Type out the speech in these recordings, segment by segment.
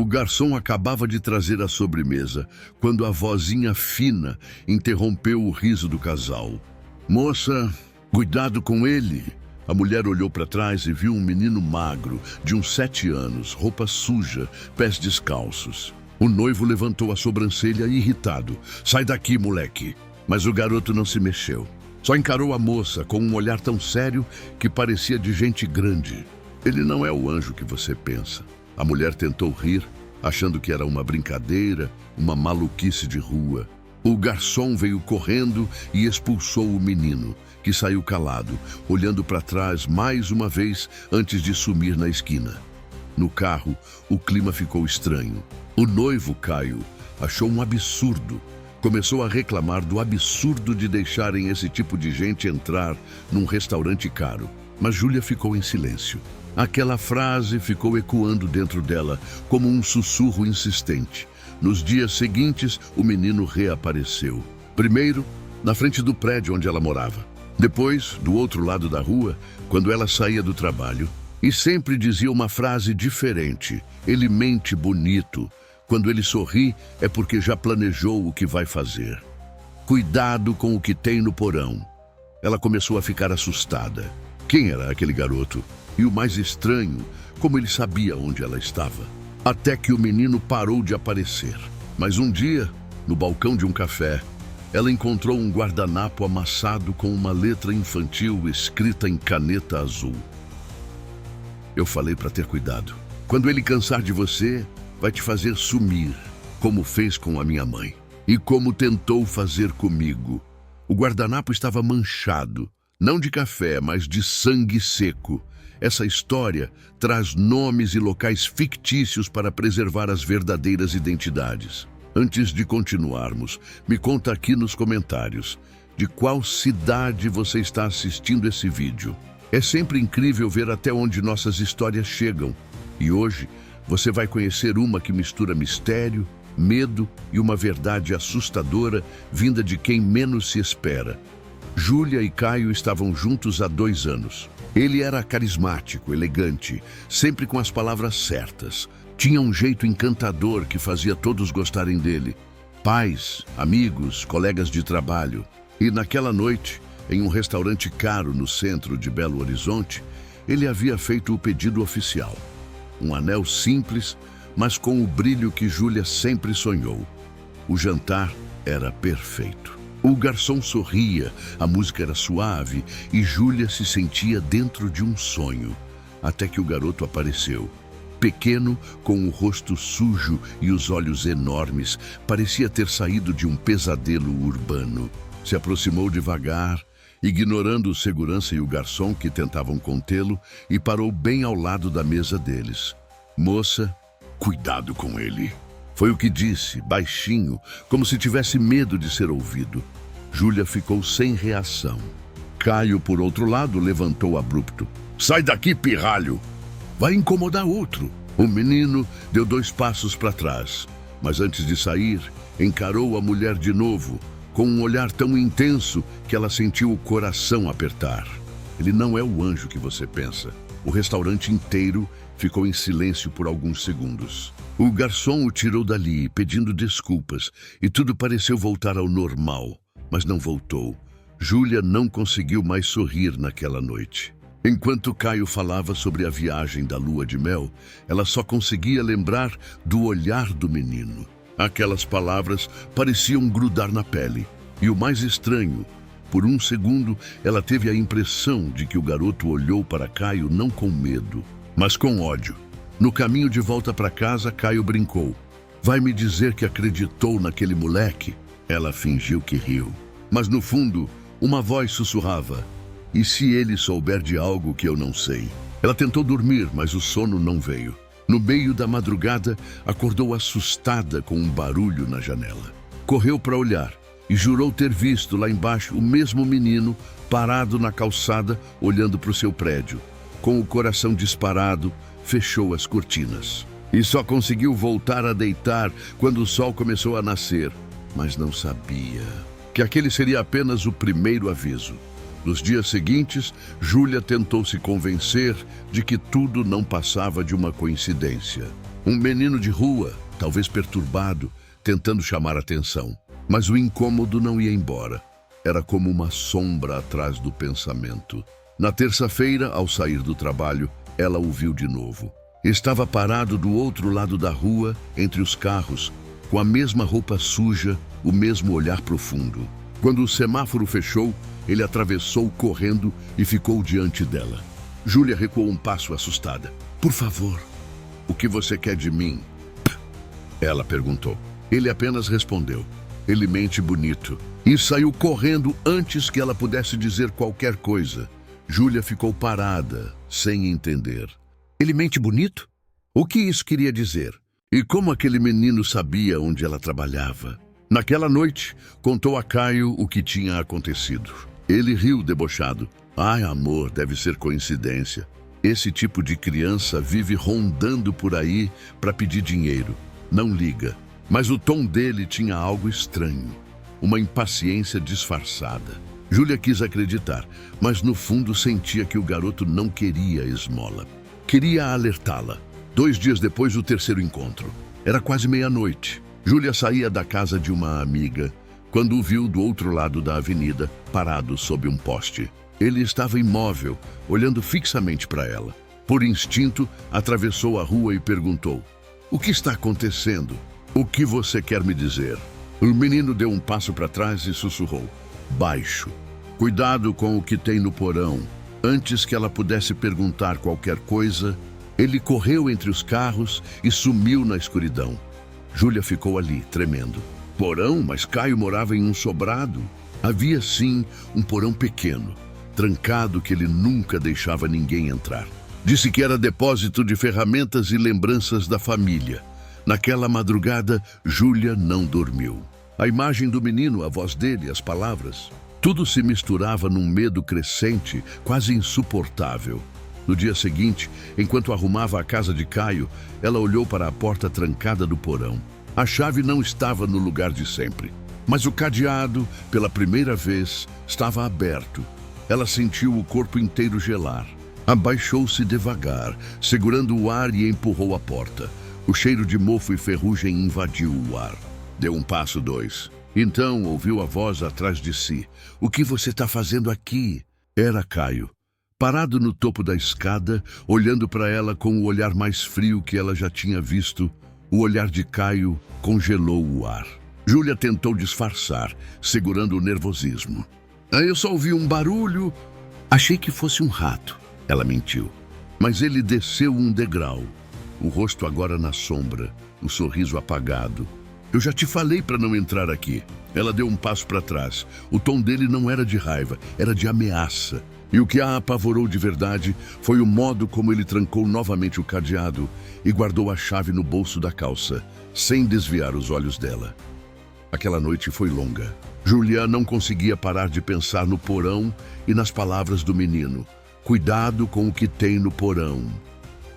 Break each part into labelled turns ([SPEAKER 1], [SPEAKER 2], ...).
[SPEAKER 1] garçom acabava de trazer a sobremesa, quando a vozinha fina interrompeu o riso do casal. Moça, cuidado com ele. A mulher olhou para trás e viu um menino magro, de uns 7 anos, roupa suja, pés descalços. O noivo levantou a sobrancelha irritado. Sai daqui, moleque. Mas o garoto não se mexeu. Só encarou a moça com um olhar tão sério que parecia de gente grande. Ele não é o anjo que você pensa. A mulher tentou rir, achando que era uma brincadeira, uma maluquice de rua. O garçom veio correndo e expulsou o menino, que saiu calado, olhando para trás mais uma vez antes de sumir na esquina. No carro, o clima ficou estranho. O noivo, Caio, achou um absurdo. Começou a reclamar do absurdo de deixarem esse tipo de gente entrar num restaurante caro. Mas Júlia ficou em silêncio. Aquela frase ficou ecoando dentro dela como um sussurro insistente. Nos dias seguintes, o menino reapareceu. Primeiro, na frente do prédio onde ela morava. Depois, do outro lado da rua, quando ela saía do trabalho. E sempre dizia uma frase diferente. Ele mente bonito. Quando ele sorri, é porque já planejou o que vai fazer. Cuidado com o que tem no porão. Ela começou a ficar assustada. Quem era aquele garoto? E o mais estranho, como ele sabia onde ela estava. Até que o menino parou de aparecer. Mas um dia, no balcão de um café, ela encontrou um guardanapo amassado com uma letra infantil escrita em caneta azul. Eu falei para ter cuidado. Quando ele cansar de você, vai te fazer sumir, como fez com a minha mãe. E como tentou fazer comigo. O guardanapo estava manchado, não de café, mas de sangue seco. Essa história traz nomes e locais fictícios para preservar as verdadeiras identidades. Antes de continuarmos, me conta aqui nos comentários de qual cidade você está assistindo esse vídeo. É sempre incrível ver até onde nossas histórias chegam. E hoje você vai conhecer uma que mistura mistério, medo e uma verdade assustadora vinda de quem menos se espera. Júlia e Caio estavam juntos há 2 anos. Ele era carismático, elegante, sempre com as palavras certas. Tinha um jeito encantador que fazia todos gostarem dele. Pais, amigos, colegas de trabalho. E naquela noite, em um restaurante caro no centro de Belo Horizonte, ele havia feito o pedido oficial. Um anel simples, mas com o brilho que Júlia sempre sonhou. O jantar era perfeito. O garçom sorria, a música era suave e Júlia se sentia dentro de um sonho. Até que o garoto apareceu. Pequeno, com o rosto sujo e os olhos enormes, parecia ter saído de um pesadelo urbano. Se aproximou devagar, ignorando o segurança e o garçom que tentavam contê-lo, e parou bem ao lado da mesa deles. Moça, cuidado com ele. Foi o que disse, baixinho, como se tivesse medo de ser ouvido. Júlia ficou sem reação. Caio, por outro lado, levantou abrupto. Sai daqui, pirralho! Vai incomodar outro. O menino deu 2 passos para trás, mas antes de sair, encarou a mulher de novo, com um olhar tão intenso que ela sentiu o coração apertar. Ele não é o anjo que você pensa. O restaurante inteiro ficou em silêncio por alguns segundos. O garçom o tirou dali, pedindo desculpas, e tudo pareceu voltar ao normal, mas não voltou. Júlia não conseguiu mais sorrir naquela noite. Enquanto Caio falava sobre a viagem da lua de mel, ela só conseguia lembrar do olhar do menino. Aquelas palavras pareciam grudar na pele. E o mais estranho, por um segundo, ela teve a impressão de que o garoto olhou para Caio não com medo, mas com ódio. No caminho de volta para casa, Caio brincou. Vai me dizer que acreditou naquele moleque? Ela fingiu que riu. Mas no fundo, uma voz sussurrava. E se ele souber de algo que eu não sei? Ela tentou dormir, mas o sono não veio. No meio da madrugada, acordou assustada com um barulho na janela. Correu para olhar e jurou ter visto lá embaixo o mesmo menino parado na calçada, olhando para o seu prédio. Com o coração disparado, fechou as cortinas. E só conseguiu voltar a deitar quando o sol começou a nascer. Mas não sabia que aquele seria apenas o primeiro aviso. Nos dias seguintes, Júlia tentou se convencer de que tudo não passava de uma coincidência. Um menino de rua, talvez perturbado, tentando chamar atenção. Mas o incômodo não ia embora. Era como uma sombra atrás do pensamento. Na terça-feira, ao sair do trabalho, ela o viu de novo. Estava parado do outro lado da rua, entre os carros, com a mesma roupa suja, o mesmo olhar profundo. Quando o semáforo fechou, ele atravessou correndo e ficou diante dela. Júlia recuou um passo assustada. Por favor, o que você quer de mim? Ela perguntou. Ele apenas respondeu. Ele mente bonito. E saiu correndo antes que ela pudesse dizer qualquer coisa. Júlia ficou parada, sem entender. Ele mente bonito? O que isso queria dizer? E como aquele menino sabia onde ela trabalhava? Naquela noite, contou a Caio o que tinha acontecido. Ele riu debochado. Ai, amor, deve ser coincidência. Esse tipo de criança vive rondando por aí para pedir dinheiro. Não liga. Mas o tom dele tinha algo estranho. Uma impaciência disfarçada. Júlia quis acreditar, mas no fundo sentia que o garoto não queria esmola. Queria alertá-la. 2 dias depois, o terceiro encontro. Era quase meia-noite. Júlia saía da casa de uma amiga quando o viu do outro lado da avenida, parado sob um poste. Ele estava imóvel, olhando fixamente para ela. Por instinto, atravessou a rua e perguntou: O que está acontecendo? O que você quer me dizer? O menino deu um passo para trás e sussurrou: Baixo. Cuidado com o que tem no porão. Antes que ela pudesse perguntar qualquer coisa, ele correu entre os carros e sumiu na escuridão. Júlia ficou ali, tremendo. Porão? Mas Caio morava em um sobrado. Havia, sim, um porão pequeno, trancado, que ele nunca deixava ninguém entrar. Disse que era depósito de ferramentas e lembranças da família. Naquela madrugada, Júlia não dormiu. A imagem do menino, a voz dele, as palavras, tudo se misturava num medo crescente, quase insuportável. No dia seguinte, enquanto arrumava a casa de Caio, ela olhou para a porta trancada do porão. A chave não estava no lugar de sempre, mas o cadeado, pela primeira vez, estava aberto. Ela sentiu o corpo inteiro gelar. Abaixou-se devagar, segurando o ar, e empurrou a porta. O cheiro de mofo e ferrugem invadiu o ar. Deu um passo, 2. Então ouviu a voz atrás de si. O que você está fazendo aqui? Era Caio. Parado no topo da escada, olhando para ela com o olhar mais frio que ela já tinha visto, o olhar de Caio congelou o ar. Júlia tentou disfarçar, segurando o nervosismo. Eu só ouvi um barulho. Achei que fosse um rato. Ela mentiu. Mas ele desceu um degrau. O rosto agora na sombra, o sorriso apagado. Eu já te falei para não entrar aqui. Ela deu um passo para trás. O tom dele não era de raiva, era de ameaça. E o que a apavorou de verdade foi o modo como ele trancou novamente o cadeado e guardou a chave no bolso da calça, sem desviar os olhos dela. Aquela noite foi longa. Júlia não conseguia parar de pensar no porão e nas palavras do menino. Cuidado com o que tem no porão.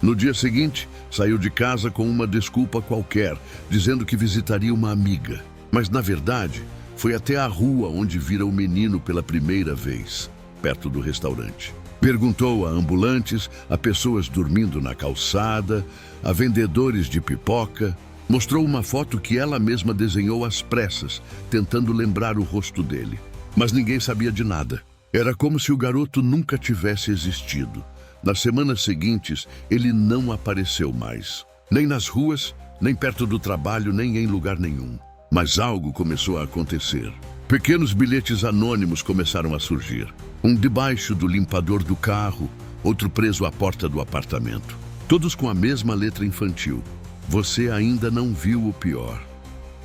[SPEAKER 1] No dia seguinte, saiu de casa com uma desculpa qualquer, dizendo que visitaria uma amiga. Mas, na verdade, foi até a rua onde vira o menino pela primeira vez, perto do restaurante. Perguntou a ambulantes, a pessoas dormindo na calçada, a vendedores de pipoca. Mostrou uma foto que ela mesma desenhou às pressas, tentando lembrar o rosto dele. Mas ninguém sabia de nada. Era como se o garoto nunca tivesse existido. Nas semanas seguintes, ele não apareceu mais. Nem nas ruas, nem perto do trabalho, nem em lugar nenhum. Mas algo começou a acontecer. Pequenos bilhetes anônimos começaram a surgir. Um debaixo do limpador do carro, outro preso à porta do apartamento. Todos com a mesma letra infantil. Você ainda não viu o pior.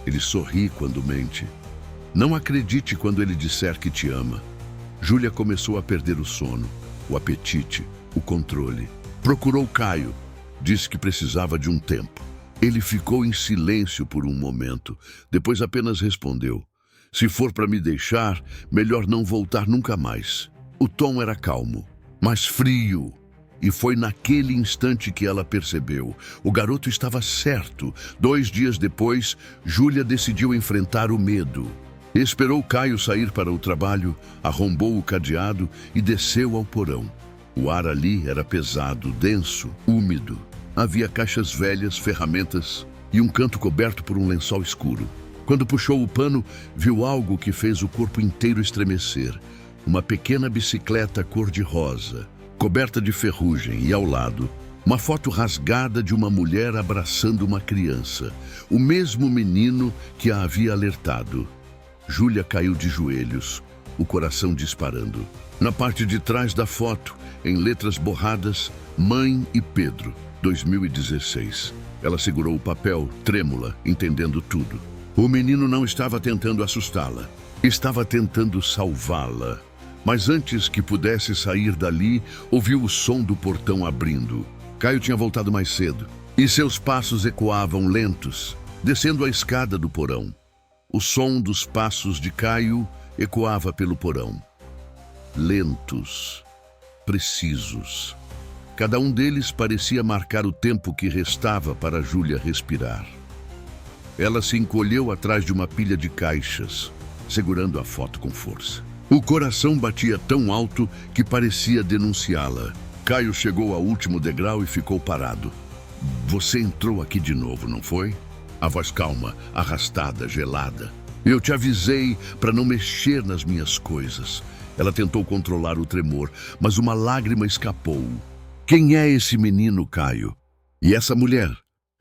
[SPEAKER 1] Ele sorri quando mente. Não acredite quando ele disser que te ama. Júlia começou a perder o sono, o apetite, o controle. Procurou Caio. Disse que precisava de um tempo. Ele ficou em silêncio por um momento. Depois apenas respondeu: Se for para me deixar, melhor não voltar nunca mais. O tom era calmo, mas frio. E foi naquele instante que ela percebeu. O garoto estava certo. 2 dias depois, Júlia decidiu enfrentar o medo. Esperou Caio sair para o trabalho, arrombou o cadeado e desceu ao porão. O ar ali era pesado, denso, úmido. Havia caixas velhas, ferramentas e um canto coberto por um lençol escuro. Quando puxou o pano, viu algo que fez o corpo inteiro estremecer. Uma pequena bicicleta cor-de-rosa, coberta de ferrugem, e ao lado, uma foto rasgada de uma mulher abraçando uma criança. O mesmo menino que a havia alertado. Júlia caiu de joelhos, o coração disparando. Na parte de trás da foto, em letras borradas, Mãe e Pedro, 2016. Ela segurou o papel, trêmula, entendendo tudo. O menino não estava tentando assustá-la. Estava tentando salvá-la. Mas antes que pudesse sair dali, ouviu o som do portão abrindo. Caio tinha voltado mais cedo, e seus passos ecoavam lentos, descendo a escada do porão. O som dos passos de Caio ecoava pelo porão. Lentos, precisos. Cada um deles parecia marcar o tempo que restava para Júlia respirar. Ela se encolheu atrás de uma pilha de caixas, segurando a foto com força. O coração batia tão alto que parecia denunciá-la. Caio chegou ao último degrau e ficou parado. Você entrou aqui de novo, não foi? A voz calma, arrastada, gelada. Eu te avisei para não mexer nas minhas coisas. Ela tentou controlar o tremor, mas uma lágrima escapou. Quem é esse menino, Caio? E essa mulher?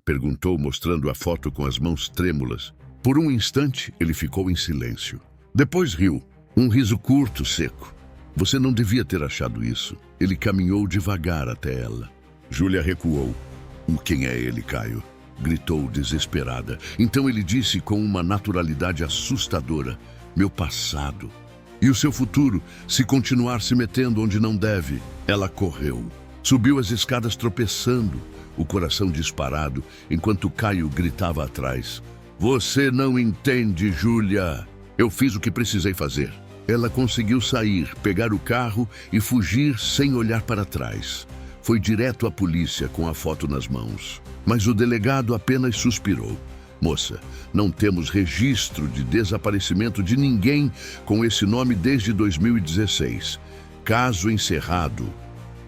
[SPEAKER 1] Perguntou, mostrando a foto com as mãos trêmulas. Por um instante, ele ficou em silêncio. Depois riu, um riso curto, seco. Você não devia ter achado isso. Ele caminhou devagar até ela. Júlia recuou. Quem é ele, Caio? Gritou desesperada. Então ele disse com uma naturalidade assustadora. Meu passado. E o seu futuro, se continuar se metendo onde não deve. Ela correu. Subiu as escadas tropeçando, o coração disparado, enquanto Caio gritava atrás. Você não entende, Júlia. Eu fiz o que precisei fazer. Ela conseguiu sair, pegar o carro e fugir sem olhar para trás. Foi direto à polícia com a foto nas mãos. Mas o delegado apenas suspirou. Moça, não temos registro de desaparecimento de ninguém com esse nome desde 2016. Caso encerrado.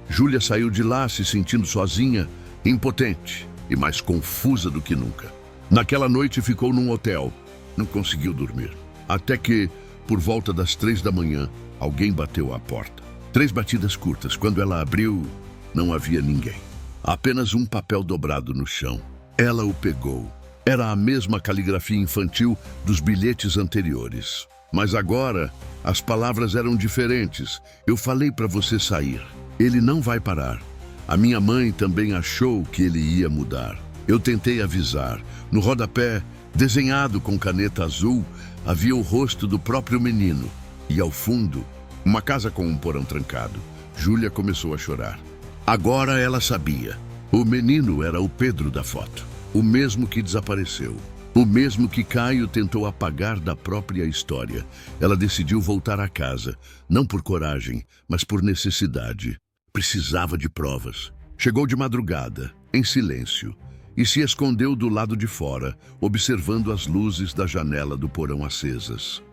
[SPEAKER 1] Júlia saiu de lá se sentindo sozinha, impotente e mais confusa do que nunca. Naquela noite ficou num hotel. Não conseguiu dormir. Até que, por volta das 3 da manhã, alguém bateu à porta. 3 batidas curtas. Quando ela abriu, não havia ninguém. Apenas um papel dobrado no chão. Ela o pegou. Era a mesma caligrafia infantil dos bilhetes anteriores. Mas agora, as palavras eram diferentes. Eu falei para você sair. Ele não vai parar. A minha mãe também achou que ele ia mudar. Eu tentei avisar. No rodapé, desenhado com caneta azul, havia o rosto do próprio menino. E ao fundo, uma casa com um porão trancado. Júlia começou a chorar. Agora ela sabia. O menino era o Pedro da foto. O mesmo que desapareceu. O mesmo que Caio tentou apagar da própria história. Ela decidiu voltar a casa. Não por coragem, mas por necessidade. Precisava de provas. Chegou de madrugada, em silêncio, e se escondeu do lado de fora, observando as luzes da janela do porão acesas.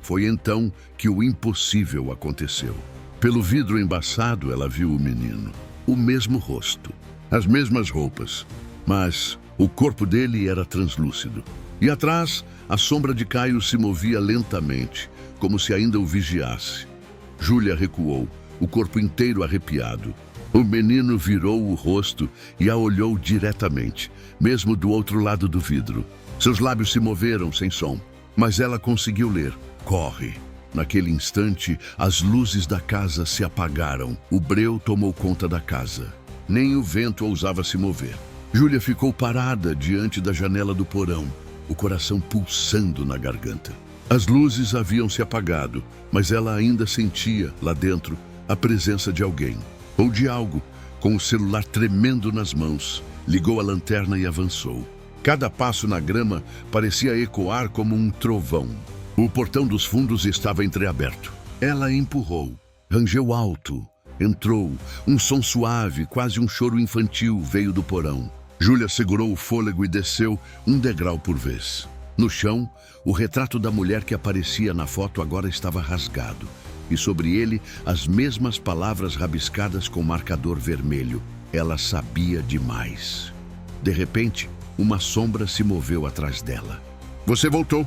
[SPEAKER 1] Foi então que o impossível aconteceu. Pelo vidro embaçado, ela viu o menino. O mesmo rosto, as mesmas roupas, mas o corpo dele era translúcido. E atrás, a sombra de Caio se movia lentamente, como se ainda o vigiasse. Júlia recuou, o corpo inteiro arrepiado. O menino virou o rosto e a olhou diretamente, mesmo do outro lado do vidro. Seus lábios se moveram sem som, mas ela conseguiu ler. Corre. Naquele instante, as luzes da casa se apagaram. O breu tomou conta da casa. Nem o vento ousava se mover. Júlia ficou parada diante da janela do porão, o coração pulsando na garganta. As luzes haviam se apagado, mas ela ainda sentia, lá dentro, a presença de alguém, ou de algo, com o celular tremendo nas mãos. Ligou a lanterna e avançou. Cada passo na grama parecia ecoar como um trovão. O portão dos fundos estava entreaberto. Ela empurrou, rangeu alto, entrou. Um som suave, quase um choro infantil, veio do porão. Júlia segurou o fôlego e desceu um degrau por vez. No chão, o retrato da mulher que aparecia na foto agora estava rasgado. E sobre ele, as mesmas palavras rabiscadas com marcador vermelho. Ela sabia demais. De repente, uma sombra se moveu atrás dela. Você voltou?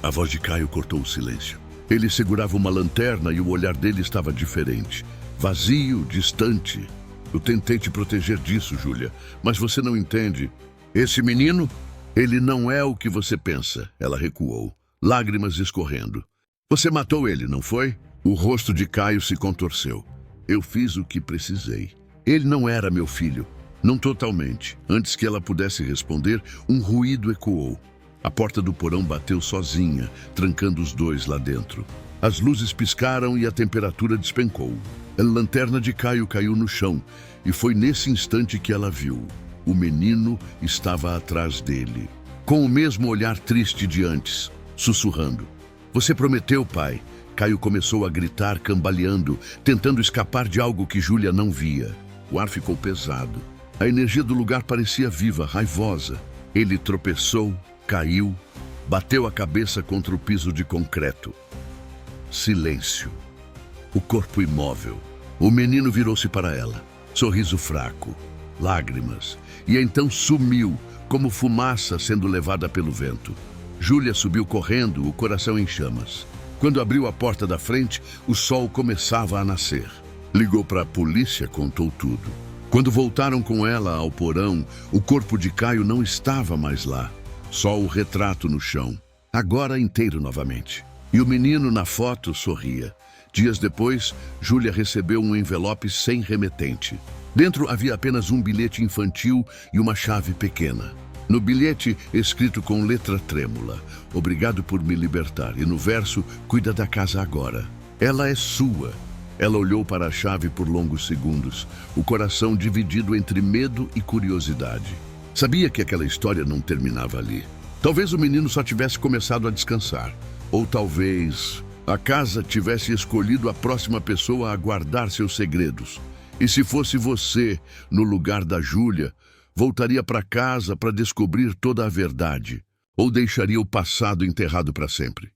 [SPEAKER 1] A voz de Caio cortou o silêncio. Ele segurava uma lanterna e o olhar dele estava diferente. Vazio, distante. Eu tentei te proteger disso, Júlia, mas você não entende. Esse menino, ele não é o que você pensa. Ela recuou, lágrimas escorrendo. Você matou ele, não foi? O rosto de Caio se contorceu. Eu fiz o que precisei. Ele não era meu filho. Não totalmente. Antes que ela pudesse responder, um ruído ecoou. A porta do porão bateu sozinha, trancando os dois lá dentro. As luzes piscaram e a temperatura despencou. A lanterna de Caio caiu no chão, e foi nesse instante que ela viu. O menino estava atrás dele, com o mesmo olhar triste de antes, sussurrando. Você prometeu, pai. Caio começou a gritar, cambaleando, tentando escapar de algo que Júlia não via. O ar ficou pesado. A energia do lugar parecia viva, raivosa. Ele tropeçou, caiu, bateu a cabeça contra o piso de concreto. Silêncio. O corpo imóvel. O menino virou-se para ela. Sorriso fraco. Lágrimas. E então sumiu, como fumaça sendo levada pelo vento. Júlia subiu correndo, o coração em chamas. Quando abriu a porta da frente, o sol começava a nascer. Ligou para a polícia, contou tudo. Quando voltaram com ela ao porão, o corpo de Caio não estava mais lá. Só o retrato no chão, agora inteiro novamente. E o menino na foto sorria. Dias depois, Júlia recebeu um envelope sem remetente. Dentro havia apenas um bilhete infantil e uma chave pequena. No bilhete, escrito com letra trêmula, obrigado por me libertar. E no verso, cuida da casa agora. Ela é sua. Ela olhou para a chave por longos segundos, o coração dividido entre medo e curiosidade. Sabia que aquela história não terminava ali. Talvez o menino só tivesse começado a descansar. Ou talvez a casa tivesse escolhido a próxima pessoa a guardar seus segredos. E se fosse você, no lugar da Júlia, voltaria para casa para descobrir toda a verdade? Ou deixaria o passado enterrado para sempre?